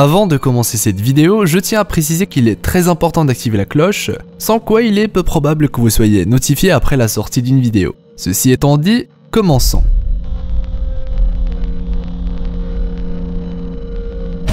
Avant de commencer cette vidéo, je tiens à préciser qu'il est très important d'activer la cloche, sans quoi il est peu probable que vous soyez notifié après la sortie d'une vidéo. Ceci étant dit, commençons.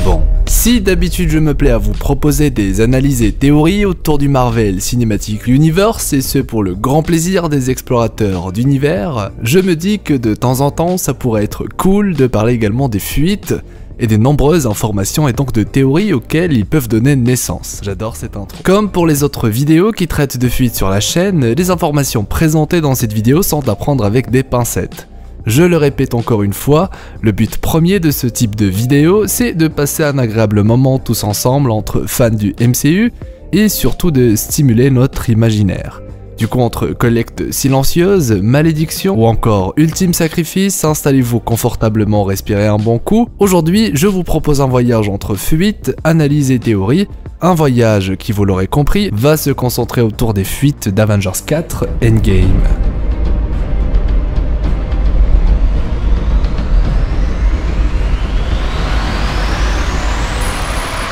Bon, si d'habitude je me plais à vous proposer des analyses et théories autour du Marvel Cinematic Universe, et ce pour le grand plaisir des explorateurs d'univers, je me dis que de temps en temps ça pourrait être cool de parler également des fuites, et des nombreuses informations et donc de théories auxquelles ils peuvent donner naissance. J'adore cette intro. Comme pour les autres vidéos qui traitent de fuites sur la chaîne, les informations présentées dans cette vidéo sont à prendre avec des pincettes. Je le répète encore une fois, le but premier de ce type de vidéo, c'est de passer un agréable moment tous ensemble entre fans du MCU et surtout de stimuler notre imaginaire. Du coup, entre collecte silencieuse, malédiction ou encore ultime sacrifice, installez-vous confortablement, respirez un bon coup. Aujourd'hui, je vous propose un voyage entre fuites, analyse et théorie. Un voyage qui, vous l'aurez compris, va se concentrer autour des fuites d'Avengers 4 Endgame.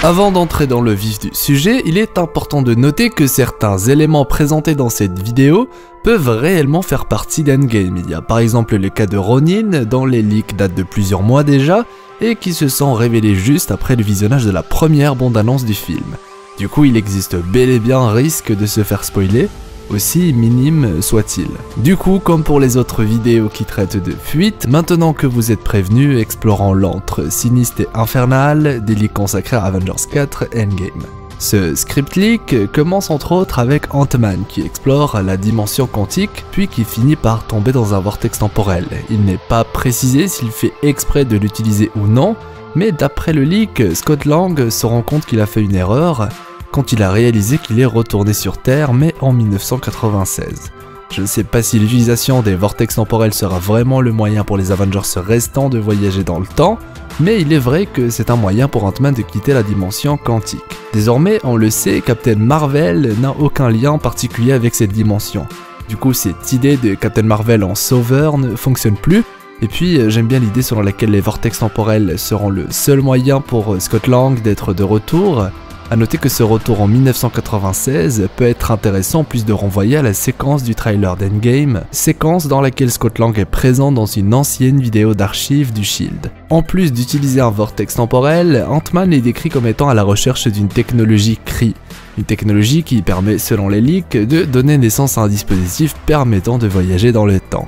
Avant d'entrer dans le vif du sujet, il est important de noter que certains éléments présentés dans cette vidéo peuvent réellement faire partie d'Endgame. Il y a par exemple le cas de Ronin, dont les leaks datent de plusieurs mois déjà, et qui se sont révélés juste après le visionnage de la première bande-annonce du film. Du coup, il existe bel et bien un risque de se faire spoiler, aussi minime soit-il. Du coup, comme pour les autres vidéos qui traitent de fuite, maintenant que vous êtes prévenus, explorant l'antre sinistre et infernal des leaks consacrés à Avengers 4 Endgame. Ce script leak commence entre autres avec Ant-Man qui explore la dimension quantique, puis qui finit par tomber dans un vortex temporel. Il n'est pas précisé s'il fait exprès de l'utiliser ou non, mais d'après le leak, Scott Lang se rend compte qu'il a fait une erreur quand il a réalisé qu'il est retourné sur Terre, mais en 1996. Je ne sais pas si l'utilisation des vortex temporels sera vraiment le moyen pour les Avengers restants de voyager dans le temps, mais il est vrai que c'est un moyen pour Ant-Man de quitter la dimension quantique. Désormais, on le sait, Captain Marvel n'a aucun lien particulier avec cette dimension. Du coup, cette idée de Captain Marvel en sauveur ne fonctionne plus, et puis j'aime bien l'idée selon laquelle les vortex temporels seront le seul moyen pour Scott Lang d'être de retour. A noter que ce retour en 1996 peut être intéressant en plus de renvoyer à la séquence du trailer d'Endgame, séquence dans laquelle Scott Lang est présent dans une ancienne vidéo d'archives du Shield. En plus d'utiliser un vortex temporel, Ant-Man est décrit comme étant à la recherche d'une technologie Kree, une technologie qui permet, selon les leaks, de donner naissance à un dispositif permettant de voyager dans le temps.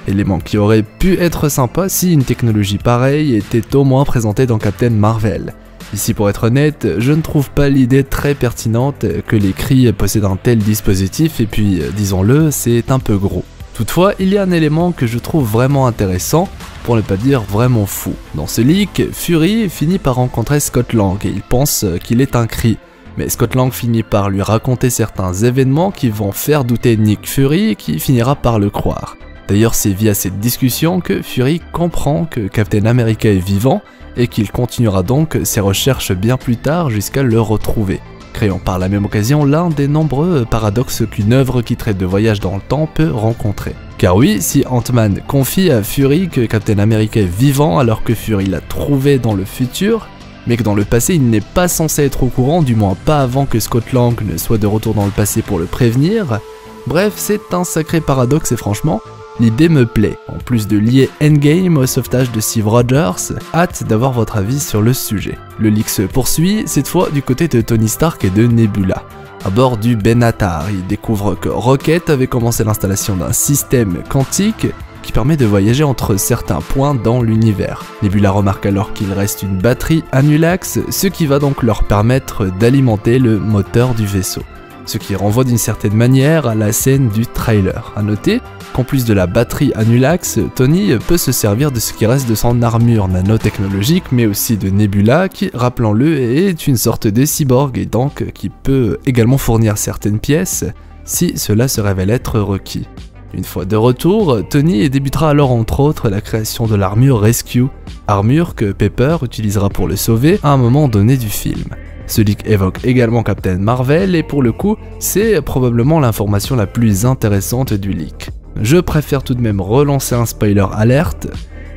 Élément qui aurait pu être sympa si une technologie pareille était au moins présentée dans Captain Marvel. Ici, pour être honnête, je ne trouve pas l'idée très pertinente que les Kree possèdent un tel dispositif et puis, disons-le, c'est un peu gros. Toutefois, il y a un élément que je trouve vraiment intéressant, pour ne pas dire vraiment fou. Dans ce leak, Fury finit par rencontrer Scott Lang et il pense qu'il est un Kree. Mais Scott Lang finit par lui raconter certains événements qui vont faire douter Nick Fury et qui finira par le croire. D'ailleurs, c'est via cette discussion que Fury comprend que Captain America est vivant, et qu'il continuera donc ses recherches bien plus tard jusqu'à le retrouver, créant par la même occasion l'un des nombreux paradoxes qu'une œuvre qui traite de voyage dans le temps peut rencontrer. Car oui, si Ant-Man confie à Fury que Captain America est vivant alors que Fury l'a trouvé dans le futur, mais que dans le passé il n'est pas censé être au courant, du moins pas avant que Scott Lang ne soit de retour dans le passé pour le prévenir, bref, c'est un sacré paradoxe et franchement, l'idée me plaît. En plus de lier Endgame au sauvetage de Steve Rogers, hâte d'avoir votre avis sur le sujet. Le leak se poursuit, cette fois du côté de Tony Stark et de Nebula. À bord du Benatar, il découvre que Rocket avait commencé l'installation d'un système quantique qui permet de voyager entre certains points dans l'univers. Nebula remarque alors qu'il reste une batterie Annulax, ce qui va donc leur permettre d'alimenter le moteur du vaisseau. Ce qui renvoie d'une certaine manière à la scène du trailer. A noter qu'en plus de la batterie Annulax, Tony peut se servir de ce qui reste de son armure nanotechnologique, mais aussi de Nebula qui, rappelons-le, est une sorte de cyborg et donc qui peut également fournir certaines pièces si cela se révèle être requis. Une fois de retour, Tony débutera alors entre autres la création de l'armure Rescue, armure que Pepper utilisera pour le sauver à un moment donné du film. Ce leak évoque également Captain Marvel et pour le coup, c'est probablement l'information la plus intéressante du leak. Je préfère tout de même relancer un spoiler alerte.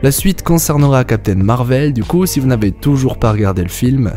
La suite concernera Captain Marvel, du coup si vous n'avez toujours pas regardé le film,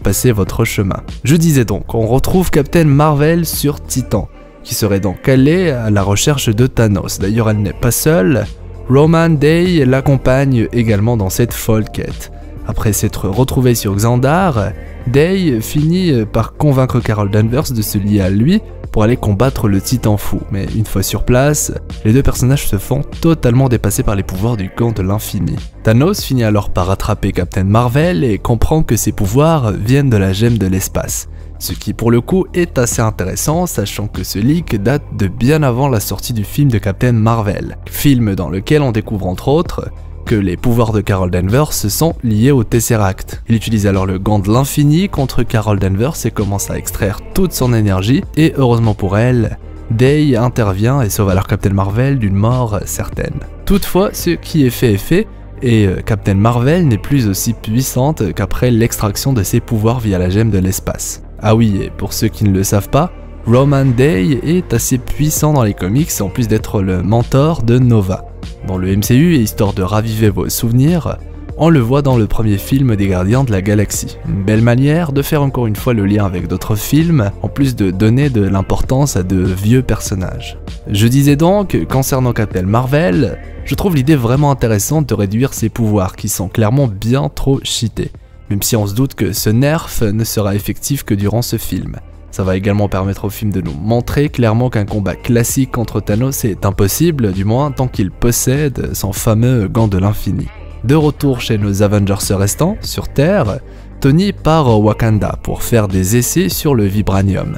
passez votre chemin. Je disais donc, on retrouve Captain Marvel sur Titan, qui serait donc allée à la recherche de Thanos. D'ailleurs elle n'est pas seule, Roman Day l'accompagne également dans cette folle quête. Après s'être retrouvé sur Xandar, Day finit par convaincre Carol Danvers de se lier à lui pour aller combattre le Titan fou, mais une fois sur place, les deux personnages se font totalement dépasser par les pouvoirs du gant de l'infini. Thanos finit alors par attraper Captain Marvel et comprend que ses pouvoirs viennent de la gemme de l'espace, ce qui pour le coup est assez intéressant sachant que ce leak date de bien avant la sortie du film de Captain Marvel, film dans lequel on découvre entre autres que les pouvoirs de Carol Danvers sont liés au Tesseract. Il utilise alors le gant de l'infini contre Carol Danvers et commence à extraire toute son énergie, et heureusement pour elle, Day intervient et sauve alors Captain Marvel d'une mort certaine. Toutefois, ce qui est fait, et Captain Marvel n'est plus aussi puissante qu'après l'extraction de ses pouvoirs via la gemme de l'espace. Ah oui, et pour ceux qui ne le savent pas, Roman Day est assez puissant dans les comics en plus d'être le mentor de Nova. Dans le MCU, et histoire de raviver vos souvenirs, on le voit dans le premier film des Gardiens de la Galaxie. Une belle manière de faire encore une fois le lien avec d'autres films, en plus de donner de l'importance à de vieux personnages. Je disais donc, concernant Captain Marvel, je trouve l'idée vraiment intéressante de réduire ses pouvoirs qui sont clairement bien trop cheatés, même si on se doute que ce nerf ne sera effectif que durant ce film. Ça va également permettre au film de nous montrer clairement qu'un combat classique contre Thanos est impossible, du moins tant qu'il possède son fameux gant de l'infini. De retour chez nos Avengers restants, sur Terre, Tony part au Wakanda pour faire des essais sur le vibranium.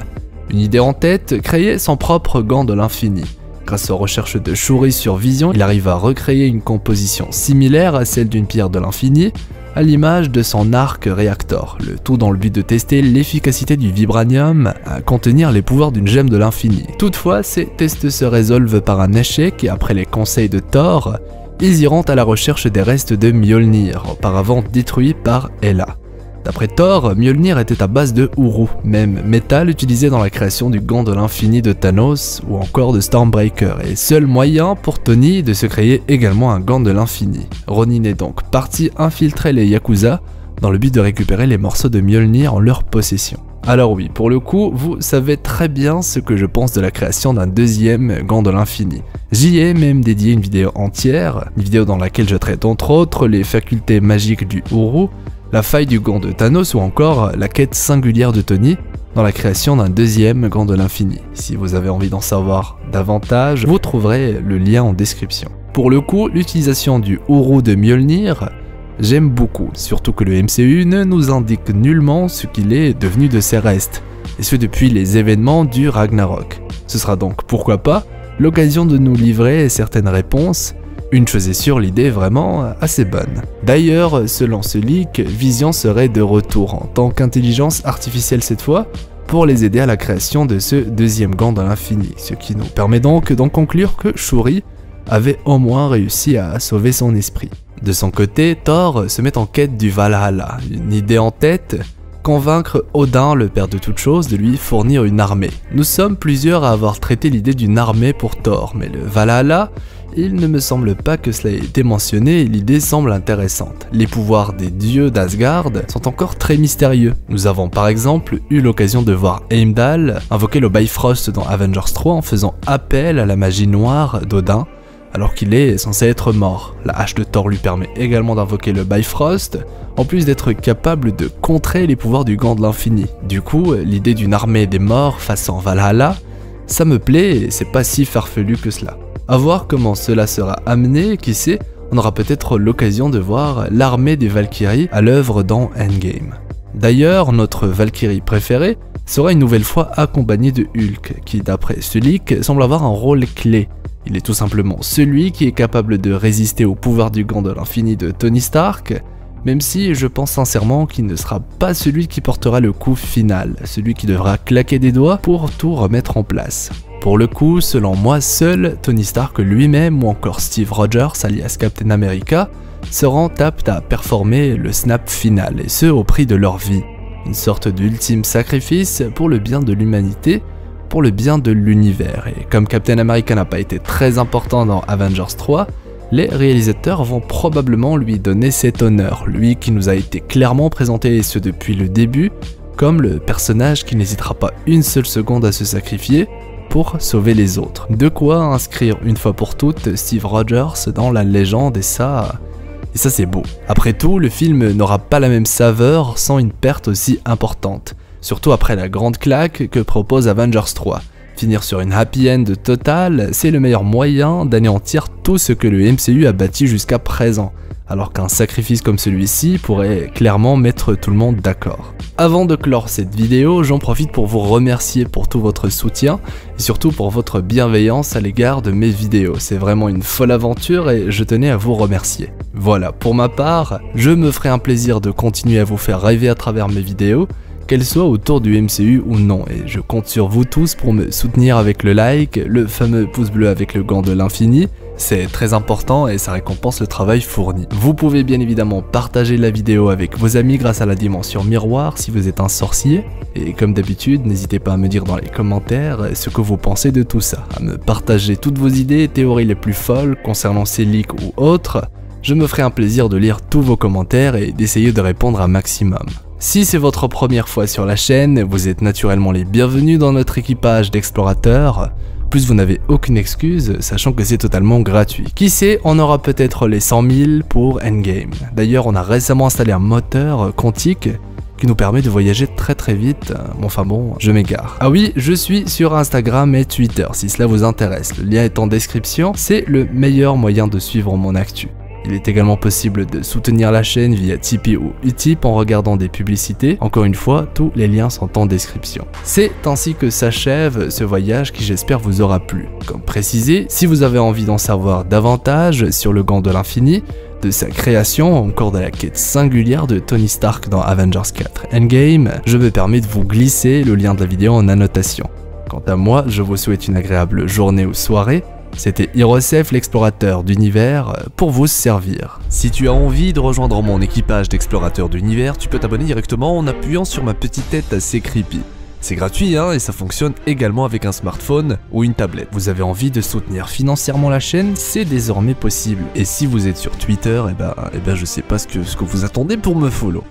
Une idée en tête, créer son propre gant de l'infini. Grâce aux recherches de Shuri sur Vision, il arrive à recréer une composition similaire à celle d'une pierre de l'infini, à l'image de son arc réactor, le tout dans le but de tester l'efficacité du vibranium à contenir les pouvoirs d'une gemme de l'infini. Toutefois, ces tests se résolvent par un échec et après les conseils de Thor, ils iront à la recherche des restes de Mjolnir, auparavant détruits par Hela. D'après Thor, Mjolnir était à base de Uru, même métal utilisé dans la création du gant de l'infini de Thanos ou encore de Stormbreaker, et seul moyen pour Tony de se créer également un gant de l'infini. Ronin est donc parti infiltrer les Yakuza dans le but de récupérer les morceaux de Mjolnir en leur possession. Alors oui, pour le coup, vous savez très bien ce que je pense de la création d'un deuxième gant de l'infini. J'y ai même dédié une vidéo entière, une vidéo dans laquelle je traite entre autres les facultés magiques du Uru, la faille du gant de Thanos ou encore la quête singulière de Tony dans la création d'un deuxième gant de l'infini. Si vous avez envie d'en savoir davantage, vous trouverez le lien en description. Pour le coup, l'utilisation du Uru de Mjolnir, j'aime beaucoup, surtout que le MCU ne nous indique nullement ce qu'il est devenu de ses restes, et ce depuis les événements du Ragnarok. Ce sera donc, pourquoi pas, l'occasion de nous livrer certaines réponses. Une chose est sûre, l'idée est vraiment assez bonne. D'ailleurs, selon ce leak, Vision serait de retour en tant qu'intelligence artificielle cette fois, pour les aider à la création de ce deuxième gant de l'infini, ce qui nous permet donc d'en conclure que Shuri avait au moins réussi à sauver son esprit. De son côté, Thor se met en quête du Valhalla, une idée en tête, convaincre Odin, le père de toute chose, de lui fournir une armée. Nous sommes plusieurs à avoir traité l'idée d'une armée pour Thor, mais le Valhalla, il ne me semble pas que cela ait été mentionné et l'idée semble intéressante. Les pouvoirs des dieux d'Asgard sont encore très mystérieux. Nous avons par exemple eu l'occasion de voir Heimdall invoquer le Bifrost dans Avengers 3 en faisant appel à la magie noire d'Odin, alors qu'il est censé être mort. La hache de Thor lui permet également d'invoquer le Bifrost, en plus d'être capable de contrer les pouvoirs du gant de l'infini. Du coup, l'idée d'une armée des morts face en Valhalla, ça me plaît et c'est pas si farfelu que cela. A voir comment cela sera amené, qui sait, on aura peut-être l'occasion de voir l'armée des Valkyries à l'œuvre dans Endgame. D'ailleurs, notre Valkyrie préférée sera une nouvelle fois accompagnée de Hulk, qui d'après ce leak semble avoir un rôle clé. Il est tout simplement celui qui est capable de résister au pouvoir du gant de l'infini de Tony Stark, même si je pense sincèrement qu'il ne sera pas celui qui portera le coup final, celui qui devra claquer des doigts pour tout remettre en place. Pour le coup, selon moi, seul Tony Stark lui-même ou encore Steve Rogers, alias Captain America, seront aptes à performer le snap final, et ce au prix de leur vie. Une sorte d'ultime sacrifice pour le bien de l'humanité, pour le bien de l'univers. Et comme Captain America n'a pas été très important dans Avengers 3, les réalisateurs vont probablement lui donner cet honneur, lui qui nous a été clairement présenté, et ce depuis le début, comme le personnage qui n'hésitera pas une seule seconde à se sacrifier pour sauver les autres. De quoi inscrire une fois pour toutes Steve Rogers dans la légende, et ça c'est beau. Après tout, le film n'aura pas la même saveur sans une perte aussi importante, surtout après la grande claque que propose Avengers 3. Finir sur une happy end totale, c'est le meilleur moyen d'anéantir tout ce que le MCU a bâti jusqu'à présent, alors qu'un sacrifice comme celui-ci pourrait clairement mettre tout le monde d'accord. Avant de clore cette vidéo, j'en profite pour vous remercier pour tout votre soutien et surtout pour votre bienveillance à l'égard de mes vidéos. C'est vraiment une folle aventure et je tenais à vous remercier. Voilà, pour ma part, je me ferai un plaisir de continuer à vous faire rêver à travers mes vidéos, qu'elles soient autour du MCU ou non, et je compte sur vous tous pour me soutenir avec le like, le fameux pouce bleu avec le gant de l'infini. C'est très important et ça récompense le travail fourni. Vous pouvez bien évidemment partager la vidéo avec vos amis grâce à la dimension miroir si vous êtes un sorcier. Et comme d'habitude, n'hésitez pas à me dire dans les commentaires ce que vous pensez de tout ça, à me partager toutes vos idées et théories les plus folles concernant ces leaks ou autres. Je me ferai un plaisir de lire tous vos commentaires et d'essayer de répondre un maximum. Si c'est votre première fois sur la chaîne, vous êtes naturellement les bienvenus dans notre équipage d'explorateurs. Plus vous n'avez aucune excuse, sachant que c'est totalement gratuit. Qui sait, on aura peut-être les 100 000 pour Endgame. D'ailleurs, on a récemment installé un moteur quantique qui nous permet de voyager très vite. Enfin bon, je m'égare. Ah oui, je suis sur Instagram et Twitter, si cela vous intéresse. Le lien est en description, c'est le meilleur moyen de suivre mon actu. Il est également possible de soutenir la chaîne via Tipeee ou Utip en regardant des publicités. Encore une fois, tous les liens sont en description. C'est ainsi que s'achève ce voyage qui j'espère vous aura plu. Comme précisé, si vous avez envie d'en savoir davantage sur le gant de l'infini, de sa création, encore de la quête singulière de Tony Stark dans Avengers 4 Endgame, je me permets de vous glisser le lien de la vidéo en annotation. Quant à moi, je vous souhaite une agréable journée ou soirée. C'était Hirosef, l'explorateur d'univers, pour vous servir. Si tu as envie de rejoindre mon équipage d'explorateurs d'univers, tu peux t'abonner directement en appuyant sur ma petite tête assez creepy. C'est gratuit hein, et ça fonctionne également avec un smartphone ou une tablette. Vous avez envie de soutenir financièrement la chaîne, c'est désormais possible. Et si vous êtes sur Twitter, eh ben je sais pas ce que vous attendez pour me follow.